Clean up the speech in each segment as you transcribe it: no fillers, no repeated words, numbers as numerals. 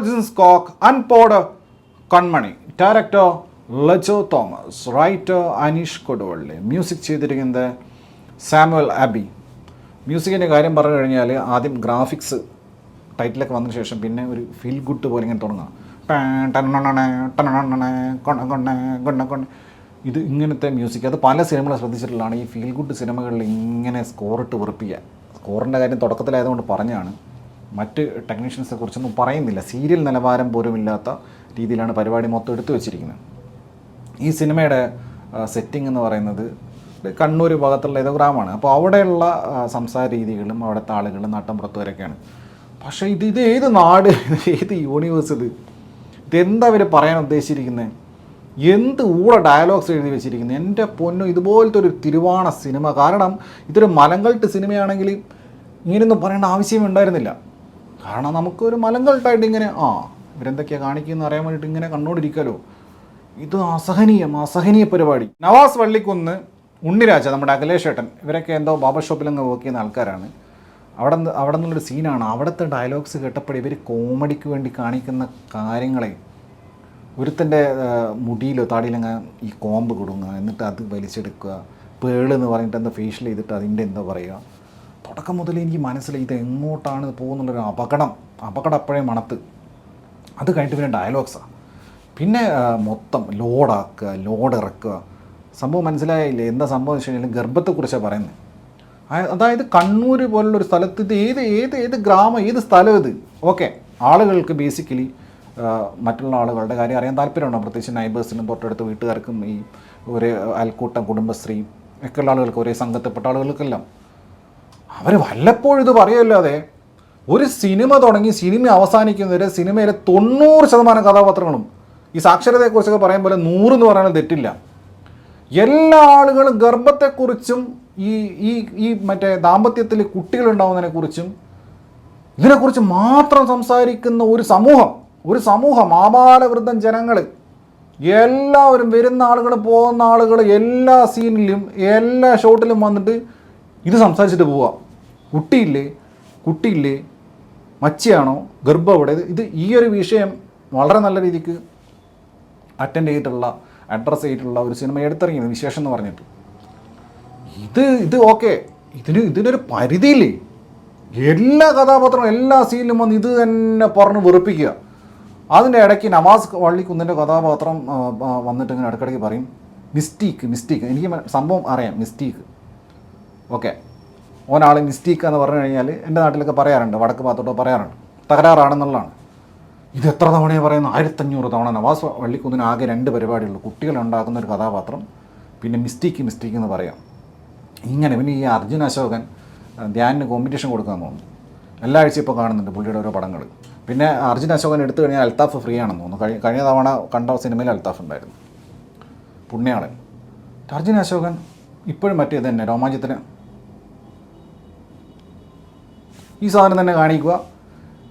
Scott, Unpowder Kanmani, Director Lejo Thomas, Writer Anish Kodole, Music ചെയ്തിരിക്കുന്നത് Samuel Abi. മ്യൂസിക്കിൻ്റെ കാര്യം പറഞ്ഞു കഴിഞ്ഞാൽ ആദ്യം ഗ്രാഫിക്സ് ടൈറ്റിലൊക്കെ വന്നതിന് ശേഷം പിന്നെ ഒരു ഫീൽ ഗുഡ് പോലെ ഇങ്ങനെ തുടങ്ങുക. ഇത് ഇങ്ങനത്തെ മ്യൂസിക് അത് പല സിനിമകളും ശ്രദ്ധിച്ചിട്ടുള്ളതാണ്. ഈ ഫീൽ ഗുഡ് സിനിമകളിൽ ഇങ്ങനെ സ്കോറിട്ട് വെറുപ്പിക്കുക. സ്കോറിൻ്റെ കാര്യം തുടക്കത്തിലായതുകൊണ്ട് പറഞ്ഞാണ്, മറ്റ് ടെക്നീഷ്യൻസിനെ കുറിച്ചൊന്നും പറയുന്നില്ല. സീരിയൽ നിലവാരം പോലും ഇല്ലാത്ത രീതിയിലാണ് പരിപാടി മൊത്തം എടുത്തു വെച്ചിരിക്കുന്നത്. ഈ സിനിമയുടെ സെറ്റിംഗ് എന്ന് പറയുന്നത് കണ്ണൂർ ഭാഗത്തുള്ള ഏതോ ഗ്രാമമാണ്. അപ്പോൾ അവിടെയുള്ള സംസാര രീതികളും അവിടുത്തെ ആളുകളും നാട്ടിൻപുറത്തുവരൊക്കെയാണ്. പക്ഷേ ഇത് ഏത് നാട്, ഏത് യൂണിവേഴ്സ്, ഇതെന്താ അവർ പറയാൻ ഉദ്ദേശിച്ചിരിക്കുന്നത്? എന്ത് ഡയലോഗ്സ് എഴുതി വെച്ചിരിക്കുന്നത്? എൻ്റെ പൊന്നു, ഇതുപോലത്തെ ഒരു തിരുവാണ സിനിമ. കാരണം ഇതൊരു മലങ്കൾട്ട് സിനിമയാണെങ്കിൽ ഇങ്ങനെയൊന്നും പറയേണ്ട ആവശ്യമേ ഉണ്ടായിരുന്നില്ല. കാരണം നമുക്കൊരു മലങ്കൾട്ടായിട്ട് ഇങ്ങനെ ഇവരെന്തൊക്കെയാണ് കാണിക്കുന്നതെന്ന് അറിയാൻ വേണ്ടിയിട്ട് ഇങ്ങനെ കണ്ടുകൊണ്ടിരിക്കാമല്ലോ. ഇത് അസഹനീയ പരിപാടി. നവാസ് വള്ളിക്കുന്ന്, ഉണ്ണിരാജ, നമ്മുടെ അഖിലേഷ് ഏട്ടൻ, ഇവരൊക്കെ എന്തോ ബാബർ ഷോപ്പിലങ്ങ് വർക്ക് ചെയ്യുന്ന ആൾക്കാരാണ്. അവിടെ നിന്നുള്ളൊരു സീനാണ്. അവിടുത്തെ ഡയലോഗ്സ് കേട്ടപ്പോൾ ഇവർ കോമഡിക്ക് വേണ്ടി കാണിക്കുന്ന കാര്യങ്ങളെ, ഒരുത്തൻ്റെ മുടിയിലോ താടിയിലങ്ങ് ഈ കോമ്പ് കൊടുങ്ങുക, എന്നിട്ട് അത് വലിച്ചെടുക്കുക, പേളെന്ന് പറഞ്ഞിട്ട് എന്താ ഫേഷ്യൽ ചെയ്തിട്ട് അതിൻ്റെ എന്താ പറയുക. തുടക്കം മുതൽ എനിക്ക് മനസ്സിലായി ഇത് എങ്ങോട്ടാണ് പോകുന്നുള്ളൊരു അപകടം അപ്പോഴേ മണത്ത്. അത് കഴിഞ്ഞിട്ട് പിന്നെ ഡയലോഗ്സാണ്. പിന്നെ മൊത്തം ലോഡ് ഇറക്കുക. സംഭവം മനസ്സിലായില്ലേ എന്താ സംഭവം വെച്ച് കഴിഞ്ഞാൽ ഗർഭത്തെക്കുറിച്ചാണ് പറയുന്നത്. അതായത് കണ്ണൂർ പോലുള്ളൊരു സ്ഥലത്ത് ഇത് ഏത് ഗ്രാമം, ഏത് സ്ഥലം ഇത്. ഓക്കെ, ആളുകൾക്ക് ബേസിക്കലി മറ്റുള്ള ആളുകളുടെ കാര്യം അറിയാൻ താല്പര്യമുണ്ടാകും. പ്രത്യേകിച്ച് നൈബേഴ്സിനും തൊട്ടടുത്ത വീട്ടുകാർക്കും ഈ ഒരേ അയൽക്കൂട്ടം, കുടുംബശ്രീ ഒക്കെയുള്ള ആളുകൾക്ക്, ഒരേ സംഘത്തിൽപ്പെട്ട ആളുകൾക്കെല്ലാം അവർ വല്ലപ്പോഴും ഇത് പറയുമല്ലാതെ ഒരു സിനിമ തുടങ്ങി സിനിമ അവസാനിക്കുന്നവരെ സിനിമയിലെ 90% കഥാപാത്രങ്ങളും ഈ സാക്ഷരതയെക്കുറിച്ചൊക്കെ പറയും പോലെ 100 എന്ന് പറയുന്നത് തെറ്റില്ല. എല്ലാ ആളുകളും ഗർഭത്തെക്കുറിച്ചും ഈ മറ്റേ ദാമ്പത്യത്തിൽ കുട്ടികളുണ്ടാവുന്നതിനെക്കുറിച്ചും ഇതിനെക്കുറിച്ച് മാത്രം സംസാരിക്കുന്ന ഒരു സമൂഹം ആബാലവൃദ്ധം ജനങ്ങൾ എല്ലാവരും, വരുന്ന ആളുകൾ പോകുന്ന ആളുകൾ എല്ലാ സീനിലും എല്ലാ ഷോട്ടിലും വന്നിട്ട് ഇത് സംസാരിച്ചിട്ട് പോവുക. കുട്ടിയില്ലേ, മച്ചിയാണോ, ഗർഭം എവിടെ, ഇത് ഈ ഒരു വിഷയം വളരെ നല്ല രീതിക്ക് അറ്റൻഡ് ചെയ്തിട്ടുള്ള, അഡ്രസ്സ് ചെയ്തിട്ടുള്ള ഒരു സിനിമ എടുത്തിറങ്ങിയത് വിശേഷം എന്ന് പറഞ്ഞിട്ട്. ഇത് ഓക്കെ, ഇതിനൊരു പരിധിയില്ലേ. എല്ലാ കഥാപാത്രവും എല്ലാ സീനിലും വന്ന് ഇത് തന്നെ പറഞ്ഞ് വെറുപ്പിക്കുക. അതിൻ്റെ ഇടയ്ക്ക് നവാസ് വള്ളിക്കുന്നിൻ്റെ കഥാപാത്രം വന്നിട്ട് ഇങ്ങനെ ഇടയ്ക്കിടയ്ക്ക് പറയും മിസ്റ്റേക്ക്. എനിക്ക് സംഭവം അറിയാം, മിസ്റ്റേക്ക്. ഓക്കെ, ഓനാൾ മിസ്റ്റേക്ക് എന്ന് പറഞ്ഞു കഴിഞ്ഞാൽ എൻ്റെ നാട്ടിലൊക്കെ പറയാറുണ്ട്, വടക്ക് ഭാഗത്തോട്ടോ പറയാറുണ്ട്, തകരാറാണെന്നുള്ളതാണ്. ഇത് എത്ര തവണയാണ് പറയുന്നത്? 1500 തവണ. നവാസ് വള്ളിക്കുന്നിന് ആകെ 2 പരിപാടിയുള്ളൂ. കുട്ടികളുണ്ടാക്കുന്ന ഒരു കഥാപാത്രം, പിന്നെ മിസ്റ്റേക്ക് എന്ന് പറയാം. ഇങ്ങനെ പിന്നെ ഈ അർജുൻ അശോകൻ ധ്യാനിന് കോമ്പറ്റീഷൻ കൊടുക്കാൻ തോന്നുന്നു. എല്ലാ ആഴ്ചയും ഇപ്പോൾ കാണുന്നുണ്ട് പുള്ളിയുടെ ഓരോ പടങ്ങൾ. പിന്നെ അർജുൻ അശോകൻ എടുത്തു കഴിഞ്ഞാൽ അൽത്താഫ് ഫ്രീ ആണെന്ന് തോന്നുന്നു. കഴിഞ്ഞ തവണ കണ്ട സിനിമയിൽ അൽത്താഫ് ഉണ്ടായിരുന്നു, പുണ്യാളൻ. അർജുൻ അശോകൻ ഇപ്പോഴും മറ്റേത് തന്നെ രോമാഞ്ചത്തിന് ഈ സാധനം തന്നെ കാണിക്കുക.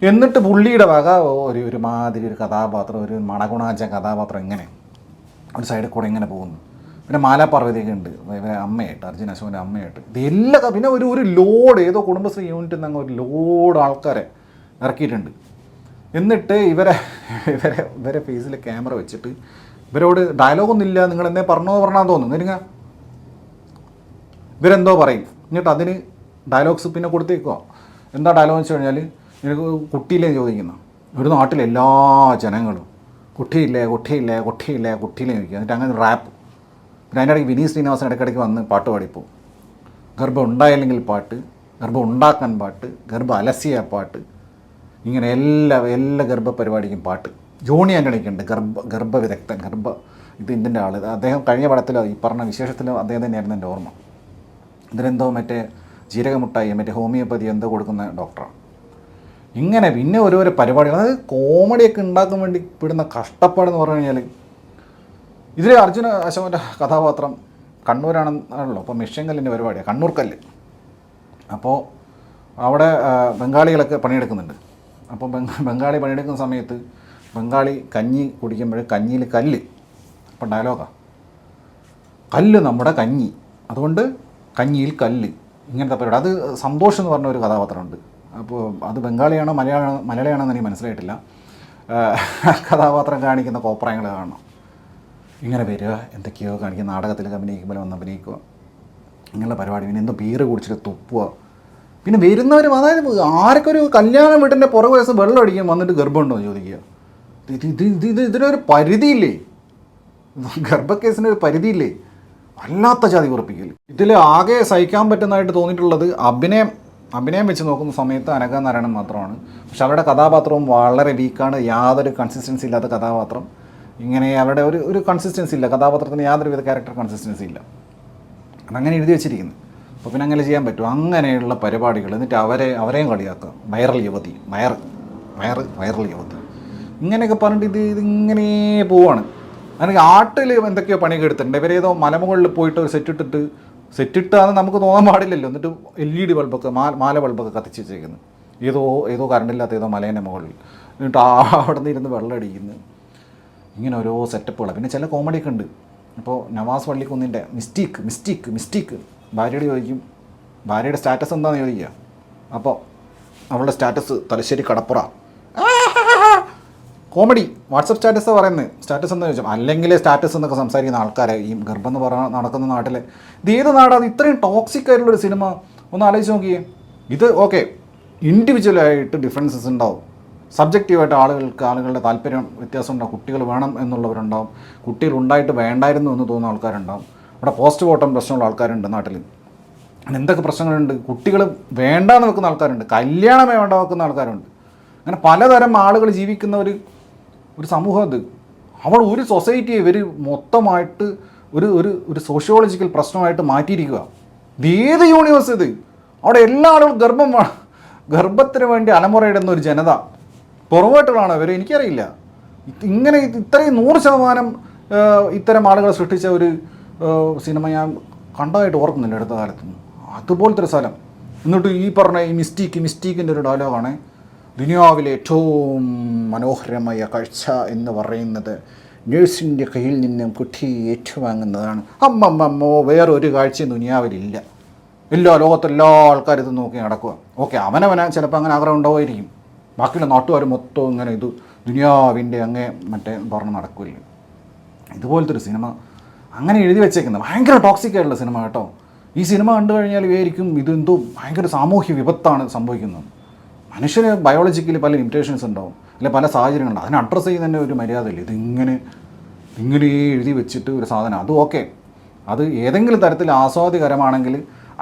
എന്നിട്ട് പുള്ളിയുടെ വക ഒരു മാതിരി ഒരു കഥാപാത്രം, ഒരു മണഗുണാച്ച കഥാപാത്രം ഇങ്ങനെ ഒരു സൈഡിൽ കൂടെ ഇങ്ങനെ പോകുന്നു. പിന്നെ മാലാപാർവതിയൊക്കെ ഉണ്ട് അമ്മയായിട്ട്, അർജുൻ അശോകൻ്റെ അമ്മയായിട്ട്. ഇതെല്ലാം പിന്നെ ഒരു ലോഡ്, ഏതോ കുടുംബശ്രീ യൂണിറ്റിൽ നിന്ന് ഒരു ലോഡ് ആൾക്കാരെ ഇറക്കിയിട്ടുണ്ട്. എന്നിട്ട് ഇവരെ ഫേസിൽ ക്യാമറ വെച്ചിട്ട് ഇവരോട് ഡയലോഗൊന്നും ഇല്ല, നിങ്ങൾ എന്നെ പറഞ്ഞാൽ തോന്നുന്നു. എന്നിട്ട് ഇവരെന്തോ പറയും, എന്നിട്ട് അതിന് ഡയലോഗ്സ് പിന്നെ കൊടുത്തേക്കുക. എന്താ ഡയലോഗ് വെച്ച് കഴിഞ്ഞാൽ, നിനക്ക് കുട്ടിയില്ലേ ചോദിക്കുന്ന ഒരു നാട്ടിലെ എല്ലാ ജനങ്ങളും കുട്ടിയില്ലേ ചോദിക്കുക. എന്നിട്ട് അങ്ങനെ റാപ്പ്. പിന്നെ അതിൻ്റെ ഇടയ്ക്ക് വിനീത് ശ്രീനിവാസൻ ഇടയ്ക്കിടയ്ക്ക് വന്ന് പാട്ട് പാടിപ്പോവും. ഗർഭം ഉണ്ടായില്ലെങ്കിൽ പാട്ട്, ഗർഭം ഉണ്ടാക്കാൻ പാട്ട്, ഗർഭം അലസിയ പാട്ട്, ഇങ്ങനെ എല്ലാ ഗർഭ പരിപാടിക്കും പാട്ട്. ജോണി ആൻ്റണിക്കുണ്ട്, ഗർഭവിദഗ്ധൻ, ഇതിൻ്റെ ആൾ. അദ്ദേഹം കഴിഞ്ഞ പടത്തിലോ ഈ പറഞ്ഞ വിശേഷത്തിലോ അദ്ദേഹം തന്നെയായിരുന്നു എൻ്റെ ഓർമ്മ. ഇതിനെന്തോ മറ്റേ ജീരകമുട്ടായി, മറ്റേ ഹോമിയോപ്പതി എന്തോ കൊടുക്കുന്ന ഡോക്ടറാണ്. ഇങ്ങനെ പിന്നെ ഓരോരോ പരിപാടികൾ, അതായത് കോമഡിയൊക്കെ ഉണ്ടാക്കാൻ വേണ്ടി പെടുന്ന കഷ്ടപ്പാടെന്ന് പറഞ്ഞു കഴിഞ്ഞാൽ, ഇതിൽ അർജുന അശോകൻ്റെ കഥാപാത്രം കണ്ണൂരാണല്ലോ. അപ്പോൾ മിഷ്യങ്കല്ലിൻ്റെ പരിപാടിയാണ്, കണ്ണൂർക്കല്ല്. അപ്പോൾ അവിടെ ബംഗാളികളൊക്കെ പണിയെടുക്കുന്നുണ്ട്. അപ്പോൾ ബംഗാളി പണിയെടുക്കുന്ന സമയത്ത് ബംഗാളി കഞ്ഞി കുടിക്കുമ്പോൾ കഞ്ഞിയിൽ കല്ല്. അപ്പോൾ ഡയലോഗാണ്, കല്ല് നമ്മുടെ കഞ്ഞി, അതുകൊണ്ട് കഞ്ഞിയിൽ കല്ല്, ഇങ്ങനത്തെ പരിപാടി. അത് സന്തോഷം എന്ന് പറഞ്ഞ ഒരു കഥാപാത്രമുണ്ട്. അപ്പോൾ അത് ബംഗാളിയാണോ മലയാളമാണോ എനിക്ക് മനസ്സിലായിട്ടില്ല. കഥാപാത്രം കാണിക്കുന്ന കോപ്രായങ്ങൾ കാണണം. ഇങ്ങനെ വരിക, എന്തൊക്കെയോ കാണിക്കുക, നാടകത്തിലൊക്കെ അഭിനയിക്കുമ്പോൾ വന്ന് അഭിനയിക്കുക, ഇങ്ങനെയുള്ള പരിപാടി. പിന്നെ എന്തോ ബീറ് കുടിച്ചിട്ട് തുപ്പുക. പിന്നെ വരുന്നവർ, അതായത് ആരൊക്കെ ഒരു കല്യാണ വീട്ടിൻ്റെ പുറകു വയസ്സ് വെള്ളം അടിക്കാൻ വന്നിട്ട് ഗർഭമുണ്ടോ എന്ന് ചോദിക്കുക. ഇതിനൊരു പരിധിയില്ലേ? ഗർഭക്കേസിനൊരു പരിധിയില്ലേ? വല്ലാത്ത ജാതി ഉറപ്പിക്കൽ. ഇതിൽ ആകെ സഹിക്കാൻ പറ്റുന്നതായിട്ട് തോന്നിയിട്ടുള്ളത് അഭിനയം വെച്ച് നോക്കുന്ന സമയത്ത് അനഘ നാരായണൻ മാത്രമാണ്. പക്ഷെ അവരുടെ കഥാപാത്രവും വളരെ വീക്കാണ്, യാതൊരു കൺസിസ്റ്റൻസി ഇല്ലാത്ത കഥാപാത്രം. ഇങ്ങനെ അവരുടെ ഒരു കൺസിസ്റ്റൻസി ഇല്ല, കഥാപാത്രത്തിന് യാതൊരുവിധ ക്യാരക്ടർ കൺസിസ്റ്റൻസി ഇല്ല. അതങ്ങനെ എഴുതി വെച്ചിരിക്കുന്നു. അപ്പോൾ പിന്നെ അങ്ങനെ ചെയ്യാൻ പറ്റും? അങ്ങനെയുള്ള പരിപാടികൾ. എന്നിട്ട് അവരെയും കളിയാക്കുക, വൈറൽ യുവതി, വൈറൽ യുവതി, ഇങ്ങനെയൊക്കെ പറഞ്ഞിട്ട് ഇതിങ്ങനെ പോവാണ്. അല്ലെങ്കിൽ ആട്ടിൽ എന്തൊക്കെയോ പണിയൊക്കെ എടുത്തിട്ടുണ്ട്. ഇവരേതോ മലമുകളിൽ പോയിട്ട് ഒരു സെറ്റിട്ടാന്ന് നമുക്ക് തോന്നാൻ പാടില്ലല്ലോ. എന്നിട്ട് LED ബൾബൊക്കെ മാല ബൾബൊക്കെ കത്തിച്ച് വെച്ചേക്കുന്നു. ഏതോ കറണ്ടില്ലാത്ത ഏതോ മലേൻ്റെ മുകളിൽ. എന്നിട്ട് അവിടെ നിന്ന് ഇരുന്ന് വെള്ളം അടിക്കുന്നു. ഇങ്ങനെ ഓരോ സെറ്റപ്പുകൾ. പിന്നെ ചില കോമഡിയൊക്കെ ഉണ്ട്. അപ്പോൾ നവാസ് വള്ളിക്കുന്നിൻ്റെ മിസ്റ്റേക്ക് ഭാര്യയോട് ചോദിക്കും, ഭാര്യയുടെ സ്റ്റാറ്റസ് എന്താണെന്ന് ചോദിക്കുക. അപ്പോൾ അവളുടെ സ്റ്റാറ്റസ് തലശ്ശേരി കടപ്പുറ. കോമഡി. വാട്സപ്പ് സ്റ്റാറ്റസ് പറയുന്നത്. സ്റ്റാറ്റസ് എന്താ ചോദിച്ചാൽ, അല്ലെങ്കിൽ സ്റ്റാറ്റസ് എന്നൊക്കെ സംസാരിക്കുന്ന ആൾക്കാരെ ഈ ഗർഭം എന്ന് പറഞ്ഞാൽ നടക്കുന്ന നാട്ടിലെ ഇത് ഏത് നാടാണ്? ഇത്രയും ടോക്സിക് ആയിട്ടുള്ളൊരു സിനിമ ഒന്ന് ആലോചിച്ച് നോക്കിയേ. ഇത് ഓക്കെ, ഇൻഡിവിജ്വലായിട്ട് ഡിഫറൻസസ് ഉണ്ടാവും, സബ്ജക്റ്റീവായിട്ട് ആളുകളുടെ താല്പര്യം വ്യത്യാസം ഉണ്ടാവും. കുട്ടികൾ വേണം എന്നുള്ളവരുണ്ടാവും, കുട്ടികൾ ഉണ്ടായിട്ട് വേണ്ടായിരുന്നു എന്ന് തോന്നുന്ന ആൾക്കാരുണ്ടാവും. അവിടെ പോസ്റ്റ് മോർട്ടം പ്രശ്നമുള്ള ആൾക്കാരുണ്ട് നാട്ടിൽ. അങ്ങനെ എന്തൊക്കെ പ്രശ്നങ്ങളുണ്ട്. കുട്ടികൾ വേണ്ടാന്ന് വെക്കുന്ന ആൾക്കാരുണ്ട്, കല്യാണമേ വേണ്ട വെക്കുന്ന ആൾക്കാരുണ്ട്. അങ്ങനെ പലതരം ആളുകൾ ജീവിക്കുന്ന ഒരു സമൂഹം. അത് അവിടെ ഒരു സൊസൈറ്റിയെ ഇവർ മൊത്തമായിട്ട് ഒരു സോഷ്യോളജിക്കൽ പ്രശ്നമായിട്ട് മാറ്റിയിരിക്കുക. ഇത് ഏത് യൂണിവേഴ്സ് ഇത്? അവിടെ എല്ലാ ആളുകളും ഗർഭത്തിന് വേണ്ടി അലമുറയിടുന്ന ഒരു ജനത, പുറകോട്ടുകളാണ് ഇവർ. എനിക്കറിയില്ല, ഇങ്ങനെ ഇത്രയും 100% ഇത്തരം ആളുകളെ സൃഷ്ടിച്ച ഒരു സിനിമ ഞാൻ കണ്ടതായിട്ട് ഓർക്കുന്നില്ല അടുത്ത കാലത്തൊന്നും. അതുപോലത്തെ ഒരു സ്ഥലം. എന്നിട്ട് ഈ പറഞ്ഞ ഈ മിസ്റ്റീക്കിൻ്റെ ഒരു ഡയലോഗാണ്, ദുനിയാവിലെ ഏറ്റവും മനോഹരമായ കാഴ്ച എന്ന് പറയുന്നത് നേഴ്സിൻ്റെ കയ്യിൽ നിന്നും കുട്ടി ഏറ്റുവാങ്ങുന്നതാണ്. അമ്മമ്മോ, വേറൊരു കാഴ്ചയും ദുനിയാവിലില്ല. ലോകത്തെല്ലാ ആൾക്കാരും ഇത് നോക്കി നടക്കുക. ഓക്കെ, അവനവന ചിലപ്പോൾ അങ്ങനെ ആഗ്രഹം ഉണ്ടാവുമായിരിക്കും. ബാക്കിയുള്ള നാട്ടുകാർ മൊത്തം ഇങ്ങനെ ഇത് ദുനിയാവിൻ്റെ പറഞ്ഞ് നടക്കില്ല. ഇതുപോലത്തെ ഒരു സിനിമ അങ്ങനെ എഴുതി വെച്ചേക്കുന്നത് ഭയങ്കര ടോക്സിക് ആയിട്ടുള്ള സിനിമ കേട്ടോ. ഈ സിനിമ കണ്ടു കഴിഞ്ഞാൽ വിചാരിക്കും ഇതെന്തോ ഭയങ്കര സാമൂഹ്യ വിപത്താണ് സംഭവിക്കുന്നത്. മനുഷ്യന് ബയോളജിക്കലി പല ലിമിറ്റേഷൻസ് ഉണ്ടാവും, അല്ലെ പല സാഹചര്യങ്ങളുണ്ടാവും. അതിനെ അഡ്രസ്സ് ചെയ്യുന്നതിൻ്റെ ഒരു മര്യാദയില്ല. ഇതിങ്ങനെ എഴുതി വെച്ചിട്ട് ഒരു സാധനം. അത് ഓക്കെ, അത് ഏതെങ്കിലും തരത്തിൽ ആസ്വാദ്യകരമാണെങ്കിൽ,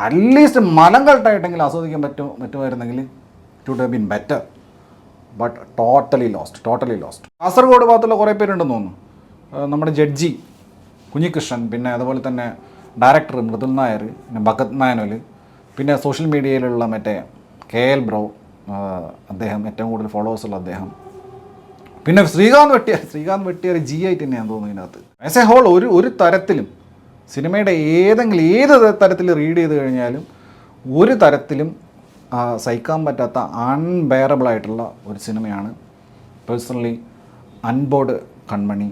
അറ്റ്ലീസ്റ്റ് മലം കൾട്ടായിട്ടെങ്കിലും ആസ്വദിക്കാൻ പറ്റുമായിരുന്നെങ്കിൽ it would have been better. But totally lost. Kasaragod ഭാഗത്തുള്ള കുറേ പേരുണ്ടെന്ന് തോന്നുന്നു. നമ്മുടെ ജഡ്ജി കുഞ്ഞികൃഷ്ണൻ, പിന്നെ അതുപോലെ തന്നെ ഡയറക്ടർ മൃദുൽ നായർ, പിന്നെ ഭഗത് നായനോൽ, പിന്നെ സോഷ്യൽ മീഡിയയിലുള്ള KL ബ്രോ, അദ്ദേഹം ഏറ്റവും കൂടുതൽ ഫോളോവേഴ്സുള്ള അദ്ദേഹം, പിന്നെ ശ്രീകാന്ത് വെട്ടിയാർ G ആയിട്ട് തന്നെയാണ് തോന്നുന്നു ഇതിനകത്ത്. ആസ് എ ഹോൾ ഒരു തരത്തിലും സിനിമയുടെ ഏത് തരത്തിൽ റീഡ് ചെയ്ത് കഴിഞ്ഞാലും ഒരു തരത്തിലും സഹിക്കാൻ പറ്റാത്ത അൺബെയറബിളായിട്ടുള്ള ഒരു സിനിമയാണ് പേഴ്സണലി അൺബോർഡ് കൺമണി.